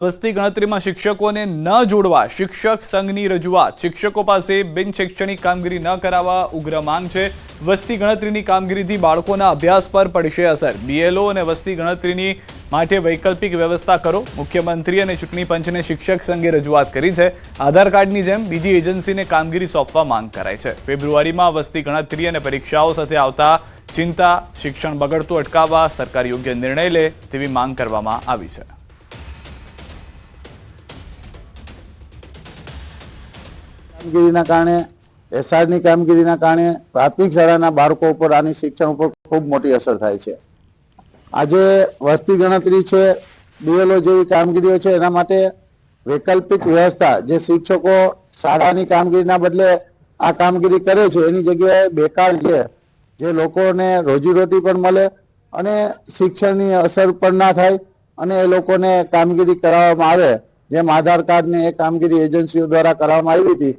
વસ્તી ગણતરીમાં શિક્ષકોને ન જોડવા શિક્ષક સંઘની રજૂઆત। શિક્ષકો પાસે બિન શૈક્ષણિક કામગીરી ન કરાવવા ઉગ્ર માંગ છે। વસ્તી ગણતરીની કામગીરીથી બાળકોના અભ્યાસ પર પડશે અસર। બીએલઓ અને વસ્તી ગણતરીની માટે વૈકલ્પિક વ્યવસ્થા કરો। મુખ્યમંત્રી અને ચૂંટણી પંચને શિક્ષક સંઘે રજૂઆત કરી છે। આધાર કાર્ડની જેમ બીજી એજન્સીને કામગીરી સોંપવા માંગ કરાઈ છે। ફેબ્રુઆરીમાં વસ્તી ગણતરી અને પરીક્ષાઓ સાથે આવતા ચિંતા, શિક્ષણ બગડતું અટકાવવા સરકાર યોગ્ય નિર્ણય લે તેવી માંગ કરવામાં આવી છે। કામગીરીના કારણે એસઆરની કામગીરીના કારણે પ્રાથમિક શાળાના બાળકો ઉપર આની શિક્ષણ ઉપર ખૂબ મોટી અસર થાય છે। આજે વસ્તી ગણતરી છે, બીએલઓ જેવી કામગીરીઓ છે, એના માટે વૈકલ્પિક વ્યવસ્થા જે શિક્ષકો શાળાની કામગીરીના બદલે આ કામગીરી કરે છે એની જગ્યાએ બેકાર છે, જે લોકોને રોજીરોટી પણ મળે અને શિક્ષણની અસર પણ ના થાય અને એ લોકોને કામગીરી કરાવવામાં આવે, જેમ આધાર કાર્ડ ને એ કામગીરી એજન્સીઓ દ્વારા કરવામાં આવી હતી